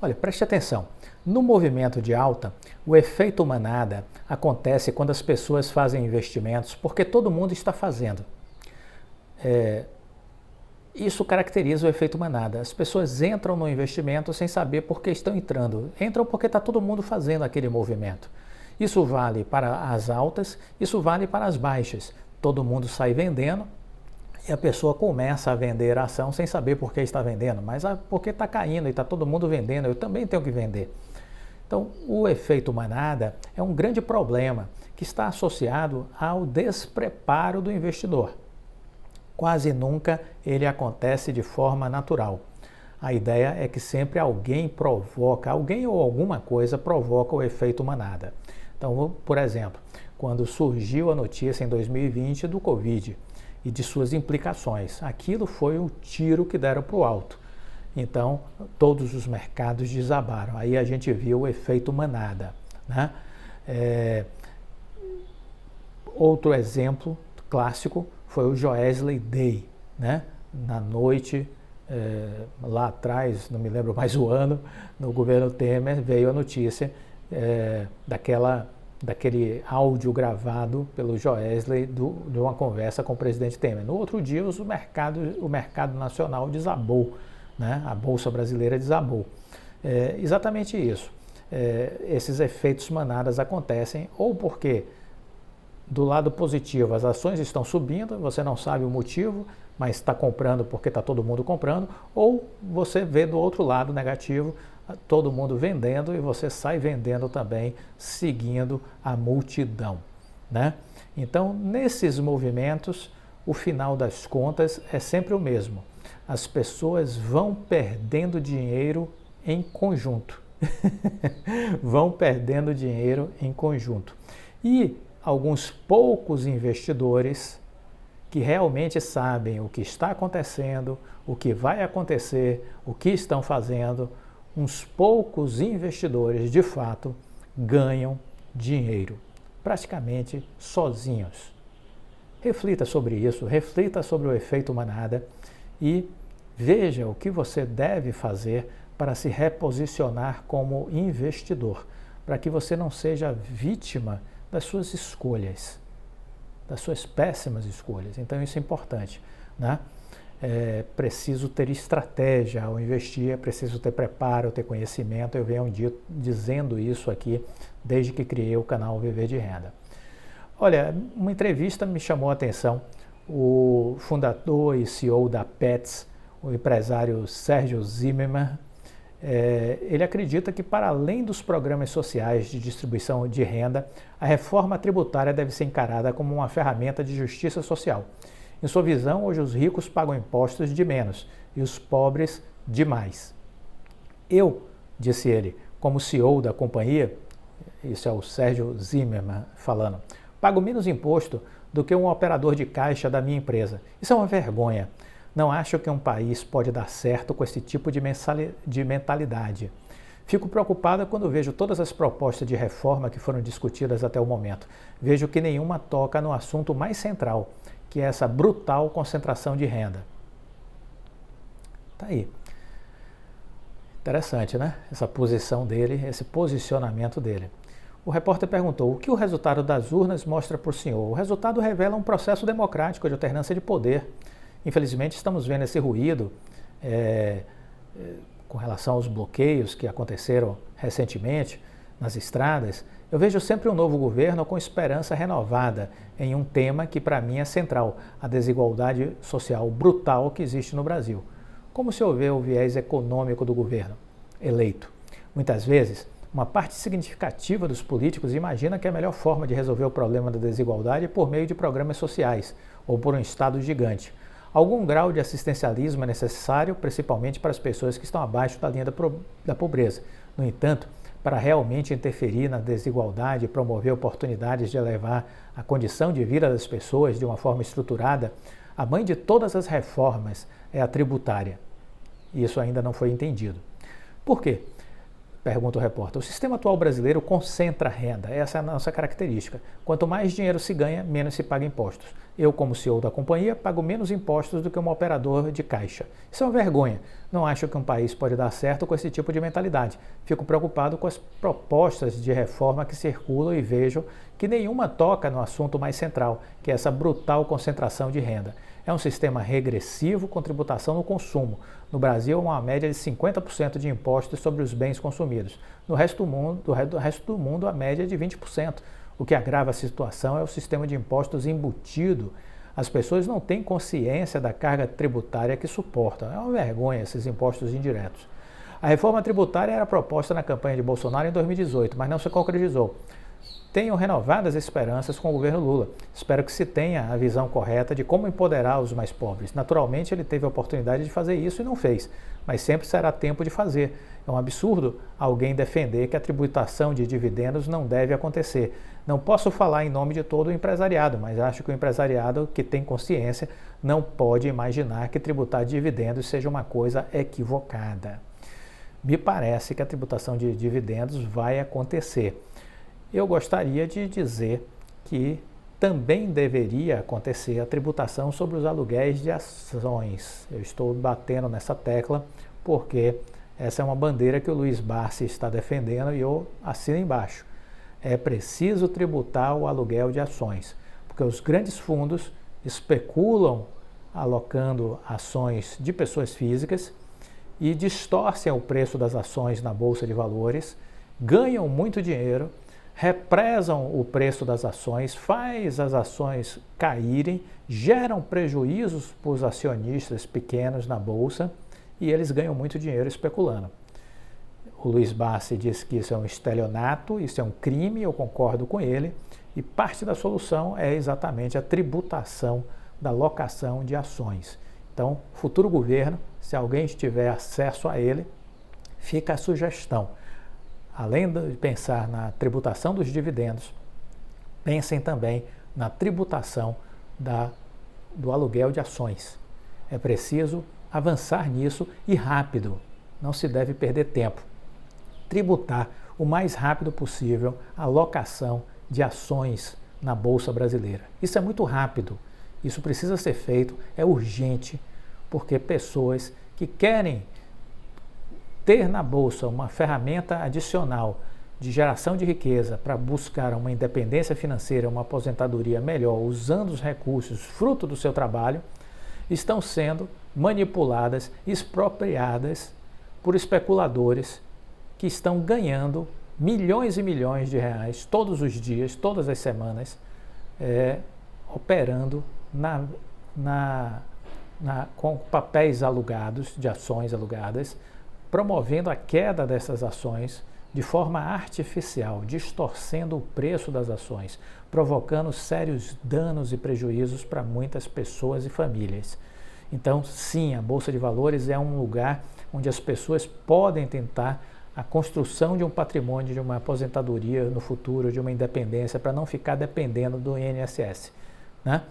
Olha, preste atenção. No movimento de alta, o efeito manada acontece quando as pessoas fazem investimentos porque todo mundo está fazendo. Isso caracteriza o efeito manada. As pessoas entram no investimento sem saber por que estão entrando. Entram porque está todo mundo fazendo aquele movimento. Isso vale para as altas, isso vale para as baixas. Todo mundo sai vendendo e a pessoa começa a vender a ação sem saber por que está vendendo, mas porque está caindo e está todo mundo vendendo, eu também tenho que vender. Então, o efeito manada é um grande problema que está associado ao despreparo do investidor. Quase nunca ele acontece de forma natural. A ideia é que sempre alguém ou alguma coisa provoca o efeito manada. Então, por exemplo, quando surgiu a notícia em 2020 do Covid e de suas implicações, aquilo foi o tiro que deram para o alto. Então, todos os mercados desabaram. Aí a gente viu o efeito manada, né? Outro exemplo clássico foi o Joesley Day, né? Na noite, lá atrás, não me lembro mais o ano, no governo Temer veio a notícia daquele áudio gravado pelo Joesley de uma conversa com o presidente Temer. No outro dia, o mercado nacional desabou, né? A Bolsa Brasileira desabou. Exatamente isso. Esses efeitos manadas acontecem ou porque do lado positivo as ações estão subindo, você não sabe o motivo, mas está comprando porque está todo mundo comprando, ou você vê do outro lado negativo, todo mundo vendendo e você sai vendendo também, seguindo a multidão, né? Então, nesses movimentos, o final das contas é sempre o mesmo. As pessoas vão perdendo dinheiro em conjunto. Vão perdendo dinheiro em conjunto. E alguns poucos investidores que realmente sabem o que está acontecendo, o que vai acontecer, o que estão fazendo, uns poucos investidores, de fato, ganham dinheiro, praticamente sozinhos. Reflita sobre isso, reflita sobre o efeito manada e veja o que você deve fazer para se reposicionar como investidor, para que você não seja vítima das suas escolhas, das suas péssimas escolhas. Então isso é importante, né? É preciso ter estratégia ao investir, é preciso ter preparo, ter conhecimento. Eu venho dizendo isso aqui desde que criei o canal Viver de Renda. Olha, uma entrevista me chamou a atenção. O fundador e CEO da Petz, o empresário Sérgio Zimmermann, ele acredita que, para além dos programas sociais de distribuição de renda, a reforma tributária deve ser encarada como uma ferramenta de justiça social. Em sua visão, hoje os ricos pagam impostos de menos e os pobres de mais. Eu, disse ele, como CEO da companhia, isso é o Sérgio Zimmermann falando, pago menos imposto do que um operador de caixa da minha empresa. Isso é uma vergonha. Não acho que um país pode dar certo com esse tipo de mentalidade. Fico preocupada quando vejo todas as propostas de reforma que foram discutidas até o momento. Vejo que nenhuma toca no assunto mais central, que é essa brutal concentração de renda. Tá aí. Interessante, né? Essa posição dele, esse posicionamento dele. O repórter perguntou: o que o resultado das urnas mostra para o senhor? O resultado revela um processo democrático de alternância de poder. Infelizmente, estamos vendo esse ruído com relação aos bloqueios que aconteceram recentemente nas estradas. Eu vejo sempre um novo governo com esperança renovada em um tema que, para mim, é central: a desigualdade social brutal que existe no Brasil. Como se houver o viés econômico do governo eleito? Muitas vezes, uma parte significativa dos políticos imagina que a melhor forma de resolver o problema da desigualdade é por meio de programas sociais ou por um Estado gigante. Algum grau de assistencialismo é necessário, principalmente para as pessoas que estão abaixo da linha da pobreza. No entanto, para realmente interferir na desigualdade e promover oportunidades de elevar a condição de vida das pessoas de uma forma estruturada, a mãe de todas as reformas é a tributária. E isso ainda não foi entendido. Por quê? Pergunta o repórter. O sistema atual brasileiro concentra renda, essa é a nossa característica. Quanto mais dinheiro se ganha, menos se paga impostos. Eu, como CEO da companhia, pago menos impostos do que um operador de caixa. Isso é uma vergonha. Não acho que um país pode dar certo com esse tipo de mentalidade. Fico preocupado com as propostas de reforma que circulam e vejo que nenhuma toca no assunto mais central, que é essa brutal concentração de renda. É um sistema regressivo com tributação no consumo. No Brasil, uma média de 50% de impostos sobre os bens consumidos. No resto do mundo, a média é de 20%. O que agrava a situação é o sistema de impostos embutido. As pessoas não têm consciência da carga tributária que suportam. É uma vergonha esses impostos indiretos. A reforma tributária era proposta na campanha de Bolsonaro em 2018, mas não se concretizou. Tenho renovadas esperanças com o governo Lula. Espero que se tenha a visão correta de como empoderar os mais pobres. Naturalmente, ele teve a oportunidade de fazer isso e não fez, mas sempre será tempo de fazer. É um absurdo alguém defender que a tributação de dividendos não deve acontecer. Não posso falar em nome de todo o empresariado, mas acho que o empresariado que tem consciência não pode imaginar que tributar dividendos seja uma coisa equivocada. Me parece que a tributação de dividendos vai acontecer. Eu gostaria de dizer que também deveria acontecer a tributação sobre os aluguéis de ações. Eu estou batendo nessa tecla porque essa é uma bandeira que o Luiz Barsi está defendendo e eu assino embaixo. É preciso tributar o aluguel de ações, porque os grandes fundos especulam alocando ações de pessoas físicas e distorcem o preço das ações na Bolsa de Valores, ganham muito dinheiro, represam o preço das ações, faz as ações caírem, geram prejuízos para os acionistas pequenos na Bolsa e eles ganham muito dinheiro especulando. O Luiz Barsi diz que isso é um estelionato, isso é um crime, eu concordo com ele, e parte da solução é exatamente a tributação da locação de ações. Então, futuro governo, se alguém tiver acesso a ele, fica a sugestão. Além de pensar na tributação dos dividendos, pensem também na tributação do aluguel de ações. É preciso avançar nisso e rápido, não se deve perder tempo. Tributar o mais rápido possível a locação de ações na Bolsa Brasileira. Isso é muito rápido, isso precisa ser feito, é urgente, porque pessoas que querem ter na Bolsa uma ferramenta adicional de geração de riqueza para buscar uma independência financeira, uma aposentadoria melhor, usando os recursos fruto do seu trabalho, estão sendo manipuladas, expropriadas por especuladores que estão ganhando milhões e milhões de reais todos os dias, todas as semanas, operando com papéis alugados, de ações alugadas, promovendo a queda dessas ações de forma artificial, distorcendo o preço das ações, provocando sérios danos e prejuízos para muitas pessoas e famílias. Então, sim, a Bolsa de Valores é um lugar onde as pessoas podem tentar a construção de um patrimônio, de uma aposentadoria no futuro, de uma independência, para não ficar dependendo do INSS, né?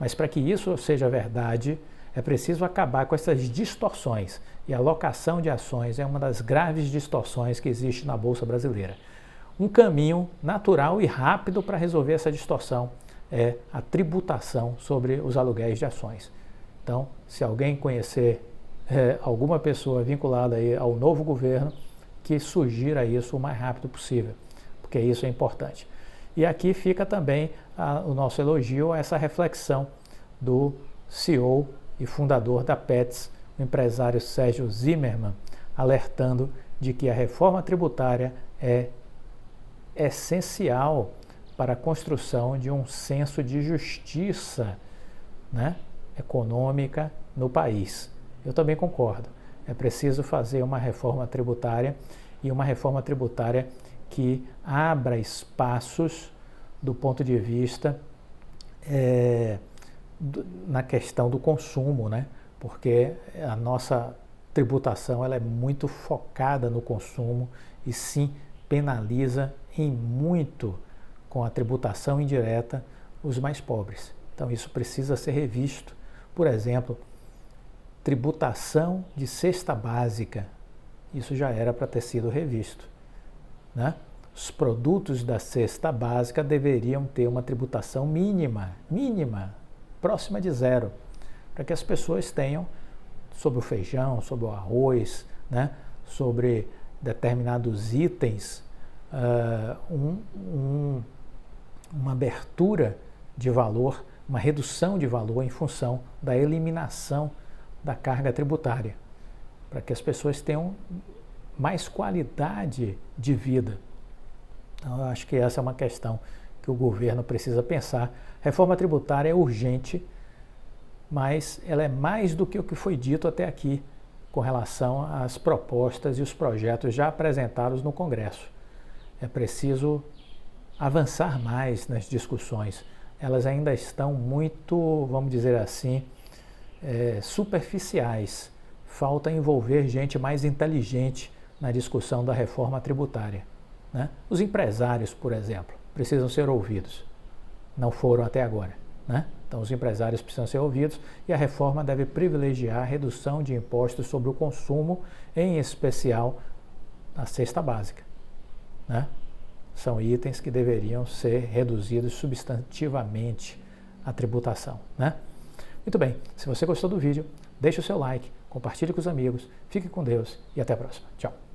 Mas para que isso seja verdade, é preciso acabar com essas distorções. E a alocação de ações é uma das graves distorções que existe na Bolsa Brasileira. Um caminho natural e rápido para resolver essa distorção é a tributação sobre os aluguéis de ações. Então, se alguém conhecer alguma pessoa vinculada aí ao novo governo, que sugira isso o mais rápido possível, porque isso é importante. E aqui fica também o nosso elogio a essa reflexão do CEO e fundador da Petz, o empresário Sérgio Zimerman, alertando de que a reforma tributária é essencial para a construção de um senso de justiça, né, econômica no país. Eu também concordo. É preciso fazer uma reforma tributária e uma reforma tributária que abra espaços do ponto de vista na questão do consumo, né? Porque a nossa tributação ela é muito focada no consumo e sim penaliza em muito com a tributação indireta os mais pobres. Então isso precisa ser revisto. Por exemplo, tributação de cesta básica. isso já era para ter sido revisto, né? Os produtos da cesta básica deveriam ter uma tributação mínima, próxima de zero, para que as pessoas tenham, sobre o feijão, sobre o arroz, né, sobre determinados itens, uma abertura de valor, uma redução de valor em função da eliminação da carga tributária, para que as pessoas tenham mais qualidade de vida. Então, eu acho que essa é uma questão que o governo precisa pensar. Reforma tributária é urgente, mas ela é mais do que o que foi dito até aqui com relação às propostas e os projetos já apresentados no Congresso. É preciso avançar mais nas discussões. Elas ainda estão muito, vamos dizer assim, superficiais. Falta envolver gente mais inteligente na discussão da reforma tributária, né? Os empresários, por exemplo, precisam ser ouvidos. Não foram até agora, né? Então, os empresários precisam ser ouvidos e a reforma deve privilegiar a redução de impostos sobre o consumo, em especial a cesta básica, né? São itens que deveriam ser reduzidos substantivamente a tributação, né? Muito bem, se você gostou do vídeo, deixe o seu like, compartilhe com os amigos, fique com Deus e até a próxima. Tchau!